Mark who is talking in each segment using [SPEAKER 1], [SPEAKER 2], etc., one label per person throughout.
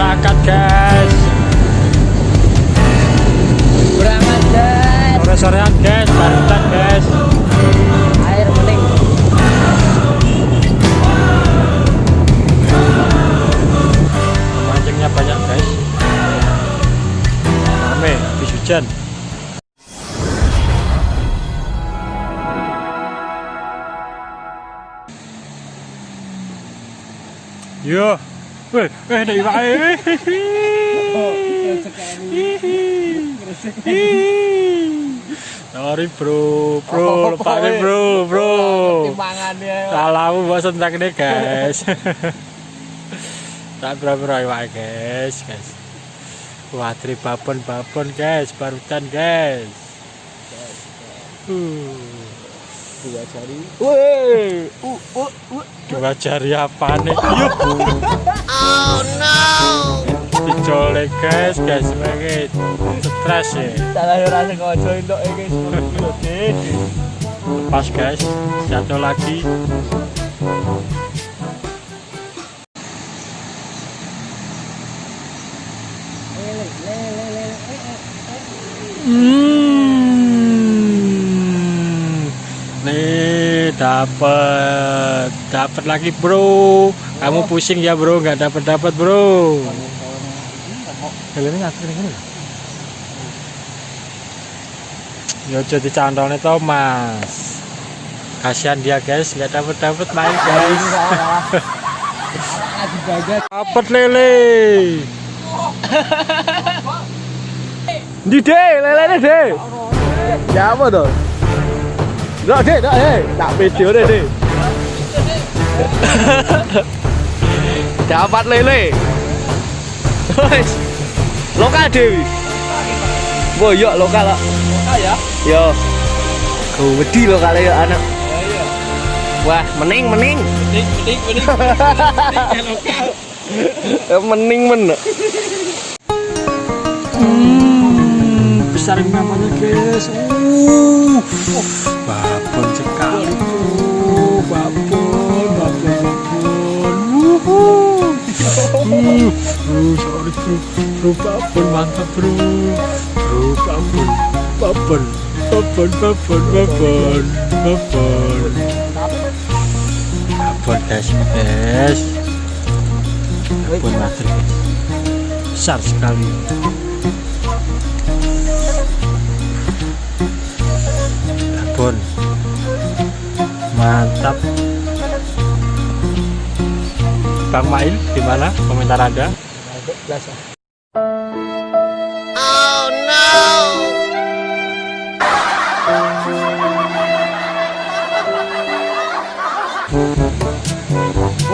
[SPEAKER 1] berangkat guys.
[SPEAKER 2] Berangkat guys.
[SPEAKER 1] Sore-sorean guys, barusan guys.
[SPEAKER 2] Air bening.
[SPEAKER 1] Mancingnya banyak guys. Rame, habis hujan. Yo, ada iwak. Sorry bro, lepasnya bro.
[SPEAKER 2] Timbangannya.
[SPEAKER 1] Salamu buat sentak nih guys. Tak bro iwak guys. Wah, babon guys, barusan guys.
[SPEAKER 2] Dua jari.
[SPEAKER 1] Dua jari apa nih? Yuk.
[SPEAKER 3] Oh no.
[SPEAKER 1] Dicolek guys, banget. Stres ya.
[SPEAKER 2] Salah rasa kojo indok guys.
[SPEAKER 1] Lepas guys, satu lagi. Nih dapat lagi bro. Kamu pusing ya bro, nggak dapat bro. Ini ngatur ini. Yo jadi candolnya Thomas. Kasihan dia guys, nggak dapat main guys. Dapat lele. Di lele deh.
[SPEAKER 2] Ya apa tuh? Nggak deh. Tak video deh. Dapat lele. Lokal dewi. Boyok lokal lah. Lokal ya? Yo. Gede lokal ya anak. Iya. Wah, mening. Mening. Mening.
[SPEAKER 1] Besar namanya guys. Babon sekali babon. Sorry bro, babon mantap bro, babon guys, babon materi besar sekali. Babon mantap. Bang Mail, gimana komentar Anda?
[SPEAKER 3] Oh no.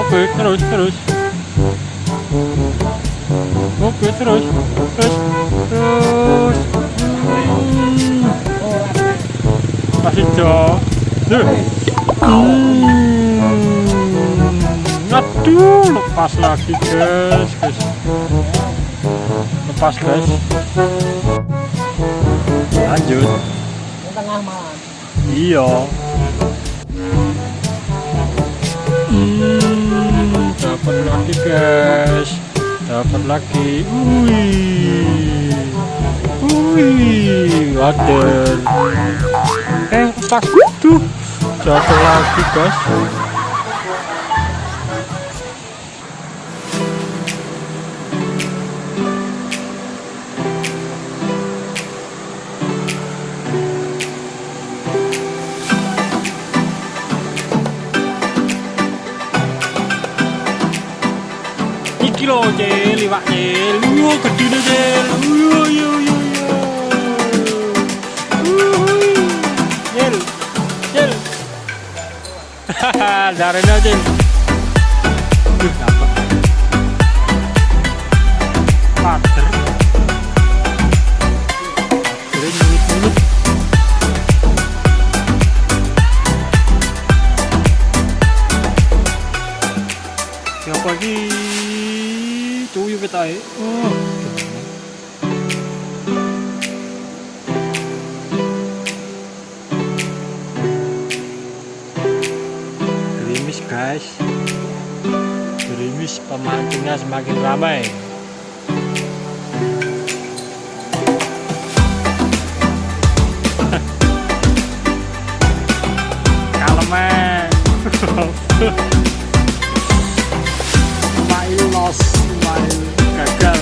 [SPEAKER 1] Oke, terus. Oke, terus. Kasih dong. Aduh, lepas lagi guys. Lepas guys. Lanjut.
[SPEAKER 2] Tengah malam.
[SPEAKER 1] Iya. Dapat lagi guys. Dapat lagi. Wader. Pas tuh. Jatuh lagi guys. Kilo jel, liwak jel, gede jel, jel, hahaha, darahnya jel, dapat, pater, mulut, siapa lagi? Tuyul kita gerimis guys, gerimis, pemancingnya semakin ramai. Main los, main gagal.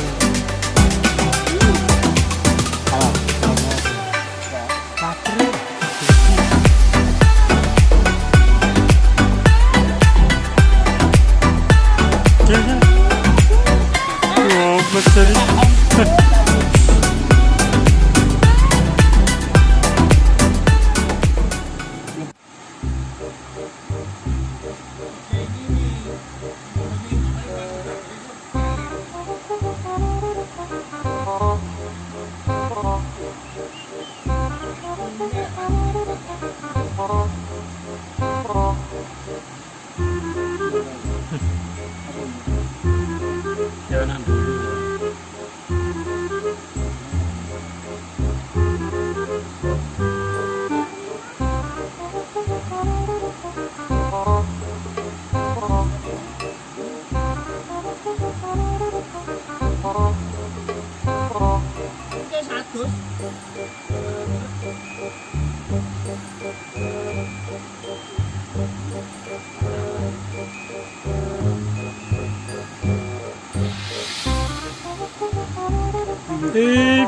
[SPEAKER 1] Jangan dulu.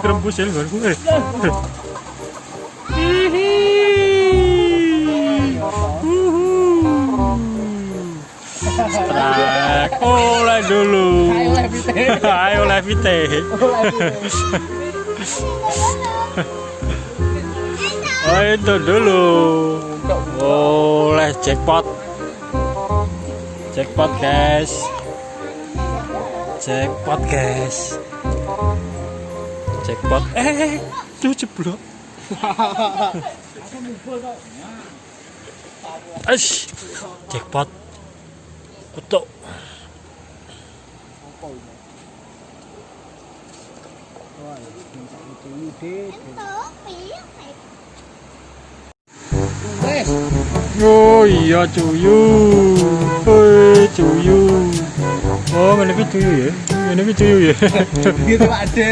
[SPEAKER 1] Berembus ya gue. Strike. Oleh dulu. Ayo levite. Oh itu dulu. Oleh jackpot. Jackpot guys. Jackpot guys. Jackpot. Tuh jeblok. Ash. Jackpot. Kutuk. Oh iya cuyu. Oi cuyu. Oh mana ki cuyu ya? Mana ki cuyu ya?
[SPEAKER 2] Gitu ada.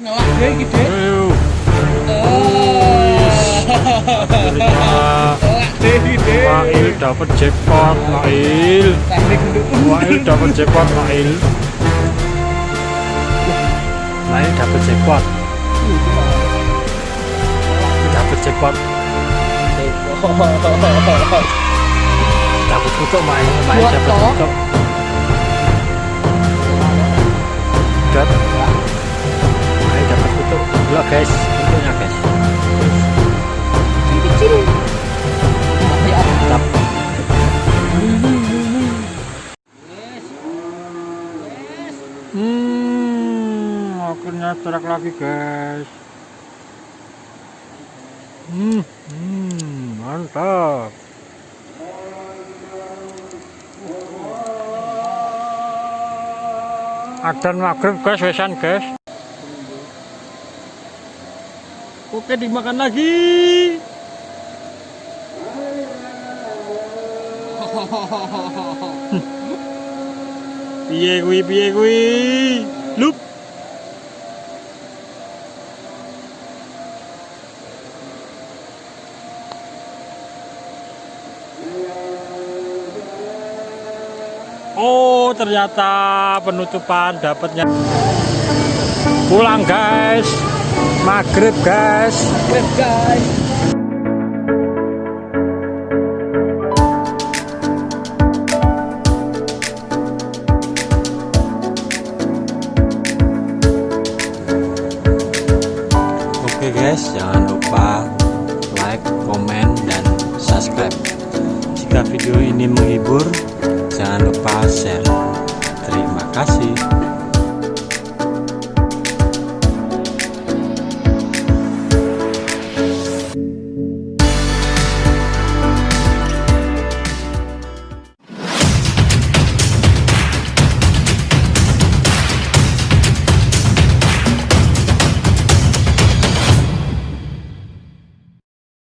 [SPEAKER 2] Ngelak deh gitu.
[SPEAKER 1] Mail dapat jackpot, Mail. Mail dapat jackpot, Mail. Mail dapat jackpot. Dapat jackpot. Dapat kutuk Mail, Mail dapat kutuk. Dapat. Mail dapat kutuk. Lihat guys, kutuknya guys. Kecil. Mantap. Akhirnya terak lagi guys. Mantap. Adzan maghrib guys, wesan guys. Oke, dimakan lagi. Piye kuwi lup. Oh ternyata penutupan dapatnya. Pulang guys, maghrib guys. Oke guys, jangan lupa like, komen, dan subscribe. Jika video ini menghibur, jangan lupa share. Terima kasih.